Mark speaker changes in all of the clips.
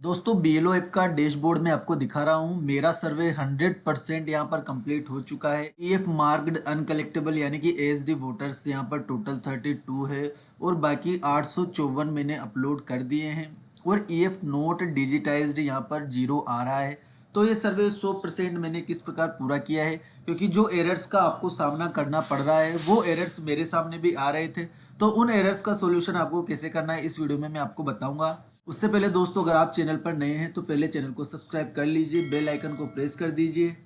Speaker 1: दोस्तों BLO app का dashboard में आपको दिखा रहा हूँ। मेरा सर्वे 100% यहाँ पर कंप्लीट हो चुका है। ईएफ मार्क्ड अनकलेक्टेबल यानी कि एसडी वोटर्स यहाँ पर टोटल 32 है और बाकी 854 मैंने अपलोड कर दिए हैं और ईएफ नोट डिजिटाइज्ड यहाँ पर 0 आ रहा है। तो ये सर्वे 100% मैंने किस प्रकार पूरा किया है, क्योंकि जो एरर्स का आपको सामना करना पड़ रहा है वो एरर्स मेरे सामने भी आ रहे थे। तो उन एरर्स का सोल्यूशन आपको कैसे करना है इस वीडियो में मैं आपको बताऊंगा। उससे पहले दोस्तों, अगर आप चैनल पर नए हैं तो पहले चैनल को सब्सक्राइब कर लीजिए, बेल आइकन को प्रेस कर दीजिए।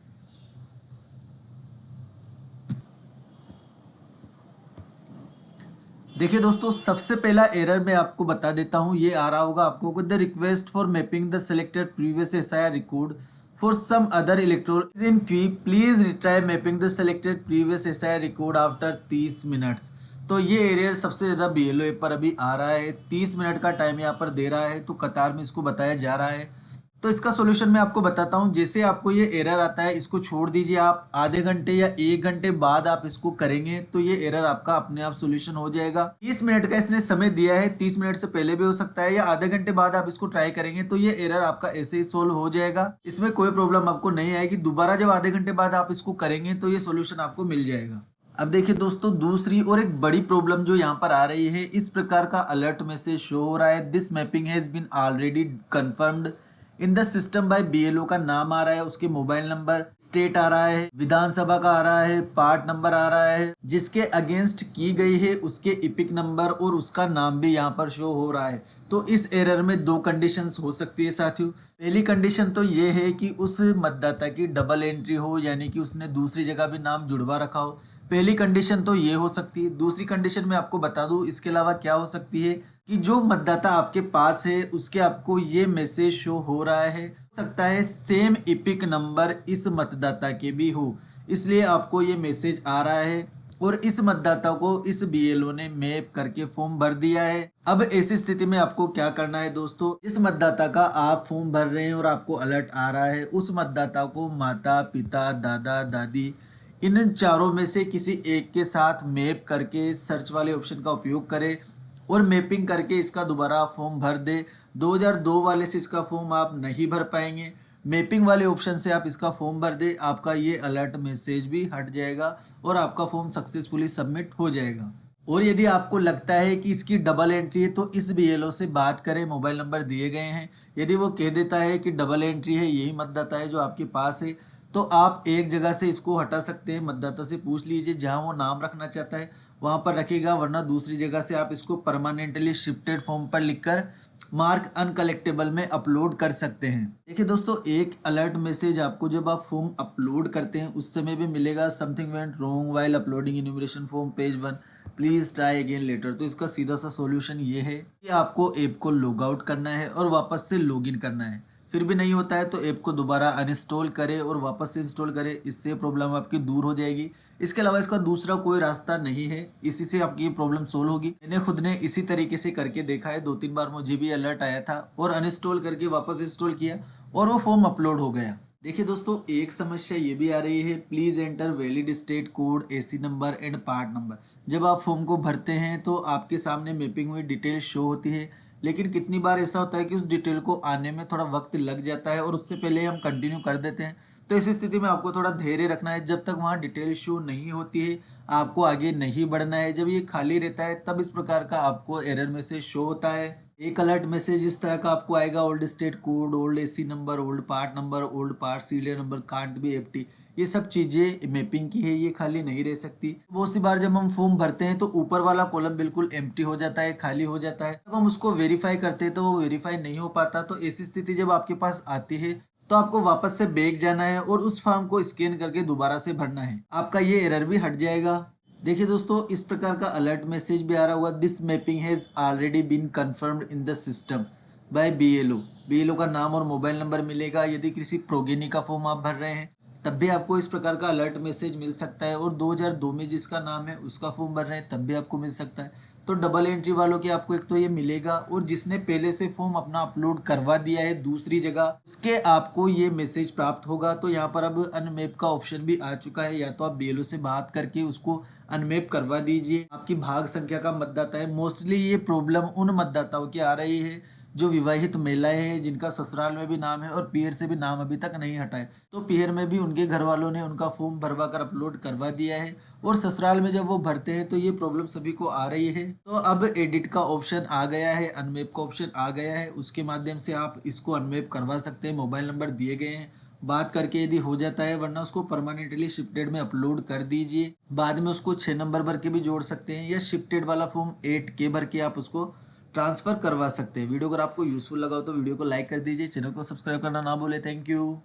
Speaker 1: देखिए दोस्तों, सबसे पहला एरर मैं आपको बता देता हूं। ये आ रहा होगा आपको, the request for mapping the selected previous SIR record for some other electoral is in queue, please retry mapping the selected previous SIR record after 30 minutes. तो ये एरर सबसे ज्यादा बीएलओ ऐप पर अभी आ रहा है। 30 मिनट का टाइम यहाँ पर दे रहा है, तो कतार में इसको बताया जा रहा है। तो इसका सोल्यूशन मैं आपको बताता हूं। जैसे आपको ये एरर आता है, इसको छोड़ दीजिए। आप आधे घंटे या 1 घंटे बाद आप इसको करेंगे तो ये एरर आपका अपने आप सोल्यूशन हो जाएगा। 30 मिनट का इसने समय दिया है, 30 मिनट से पहले भी हो सकता है या आधे घंटे बाद आप इसको ट्राई करेंगे तो ये एरर आपका ऐसे ही सोल्व हो जाएगा। इसमें कोई प्रॉब्लम आपको नहीं आएगी। दोबारा जब आधे घंटे बाद आप इसको करेंगे तो ये सोल्यूशन आपको मिल जाएगा। अब देखिए दोस्तों, दूसरी और एक बड़ी प्रॉब्लम जो यहाँ पर आ रही है, इस प्रकार का अलर्ट मैसेज शो हो रहा है, this mapping has been already confirmed in the system by BLO का नाम आ रहा है, उसके मोबाइल नंबर, स्टेट आ रहा है, विधानसभा का आ रहा है, पार्ट नंबर आ रहा है, जिसके अगेंस्ट की गई है उसके इपिक नंबर और उसका नाम भी यहाँ पर शो हो रहा है। तो इस एरर में दो कंडीशंस हो सकती है साथियों। पहली कंडीशन तो ये है कि उस मतदाता की डबल एंट्री हो, यानी कि उसने दूसरी जगह भी नाम जुड़वा रखा हो। पहली कंडीशन तो ये हो सकती है। दूसरी कंडीशन मैं आपको बता दूं इसके अलावा क्या हो सकती है, कि जो मतदाता आपके पास है उसके आपको ये मैसेज शो हो रहा है, हो सकता है सेम इपिक नंबर इस मतदाता के भी हो, इसलिए आपको ये मैसेज आ रहा है और इस मतदाता को इस बीएलओ ने मैप करके फॉर्म भर दिया है। अब ऐसी स्थिति में आपको क्या करना है दोस्तों, इस मतदाता का आप फॉर्म भर रहे हैं और आपको अलर्ट आ रहा है, उस मतदाता को माता पिता दादा दादी इन चारों में से किसी एक के साथ मैप करके सर्च वाले ऑप्शन का उपयोग करें और मैपिंग करके इसका दोबारा फॉर्म भर दे। 2002 वाले से इसका फॉर्म आप नहीं भर पाएंगे, मैपिंग वाले ऑप्शन से आप इसका फॉर्म भर दे, आपका ये अलर्ट मैसेज भी हट जाएगा और आपका फॉर्म सक्सेसफुली सबमिट हो जाएगा। और यदि आपको लगता है कि इसकी डबल एंट्री है तो इस बीएलओ से बात करें, मोबाइल नंबर दिए गए हैं। यदि वो कह देता है कि डबल एंट्री है, यही मतदाता है जो आपके पास है, तो आप एक जगह से इसको हटा सकते हैं। मतदाता से पूछ लीजिए, जहां वो नाम रखना चाहता है वहां पर रखेगा, वरना दूसरी जगह से आप इसको परमानेंटली शिफ्टेड फॉर्म पर लिखकर मार्क अनकलेक्टेबल में अपलोड कर सकते हैं। देखिए दोस्तों, एक अलर्ट मैसेज आपको जब आप फॉर्म अपलोड करते हैं उस समय भी मिलेगा, something went wrong while uploading enumeration form page 1, please try again later. तो इसका सीधा सा सॉल्यूशन ये है कि आपको ऐप को लॉग आउट करना है और वापस से लॉगिन करना है। फिर भी नहीं होता है तो ऐप को दोबारा अनइंस्टॉल करें और वापस से इंस्टॉल करें, इससे प्रॉब्लम आपकी दूर हो जाएगी। इसके अलावा इसका दूसरा कोई रास्ता नहीं है, इसी से आपकी प्रॉब्लम सोल्व होगी। मैंने खुद ने इसी तरीके से करके देखा है, 2-3 बार मुझे भी अलर्ट आया था और अनइंस्टॉल करके वापस इंस्टॉल किया और वो फॉर्म अपलोड हो गया। देखिए दोस्तों, एक समस्या ये भी आ रही है, please enter valid state code, AC number and part number. जब आप फॉर्म को भरते हैं तो आपके सामने मैपिंग में डिटेल शो होती है, लेकिन कितनी बार ऐसा होता है कि उस डिटेल को आने में थोड़ा वक्त लग जाता है और उससे पहले हम कंटिन्यू कर देते हैं। तो इस स्थिति में आपको थोड़ा धैर्य रखना है, जब तक वहाँ डिटेल शो नहीं होती है आपको आगे नहीं बढ़ना है। जब ये खाली रहता है तब इस प्रकार का आपको एरर मैसेज शो होता है। एक अलर्ट मैसेज इस तरह का आपको आएगा, old state code, old AC number, old part number, old part serial number can't be FT. ये सब चीजें मैपिंग की है, ये खाली नहीं रह सकती। बहुत सी बार जब हम फॉर्म भरते हैं तो ऊपर वाला कॉलम बिल्कुल एम्प्टी हो जाता है, खाली हो जाता है। जब हम उसको वेरीफाई करते हैं तो वो वेरीफाई नहीं हो पाता। तो ऐसी स्थिति जब आपके पास आती है तो आपको वापस से बैक जाना है और उस फॉर्म को स्कैन करके दोबारा से भरना है, आपका ये एरर भी हट जाएगा। देखिए दोस्तों, इस प्रकार का अलर्ट मैसेज भी आ रहा होगा, this mapping has already been confirmed in the system by BLO. BLO का नाम और मोबाइल नंबर मिलेगा। यदि किसी प्रोगेनी का फॉर्म आप भर रहे हैं तब भी आपको इस प्रकार का अलर्ट मैसेज मिल सकता है, और 2002 में जिसका नाम है उसका फॉर्म भर रहे हैं तब भी आपको मिल सकता है। तो डबल एंट्री वालों की आपको एक तो ये मिलेगा, और जिसने पहले से फॉर्म अपना अपलोड करवा दिया है दूसरी जगह उसके आपको ये मैसेज प्राप्त होगा। तो यहाँ पर अब अनमैप का ऑप्शन भी आ चुका है, या तो आप बीएलओ से बात करके उसको अनमैप करवा दीजिए। आपकी भाग संख्या का मतदाता है, मोस्टली ये प्रॉब्लम उन मतदाताओं की आ रही है जो विवाहित महिलाएं हैं जिनका ससुराल में भी नाम है और पीयर से भी नाम अभी तक नहीं हटा है, तो पीयर में भी उनके घर वालों ने उनका फॉर्म भरवा कर अपलोड करवा दिया है और ससुराल में जब वो भरते हैं तो ये प्रॉब्लम सभी को आ रही है। तो अब एडिट का ऑप्शन आ गया है, अनमैप का ऑप्शन आ गया है, उसके माध्यम से आप इसको अनमैप करवा सकते हैं। मोबाइल नंबर दिए गए हैं, बात करके यदि हो जाता है, वरना उसको परमानेंटली शिफ्टेड में अपलोड कर दीजिए। बाद में उसको 6 नंबर भर के भी जोड़ सकते हैं या शिफ्टेड वाला फॉर्म 8K भर के आप उसको ट्रांसफर करवा सकते हैं। वीडियो अगर आपको यूजफुल लगा हो तो वीडियो को लाइक कर दीजिए, चैनल को सब्सक्राइब करना ना भूले। Thank you.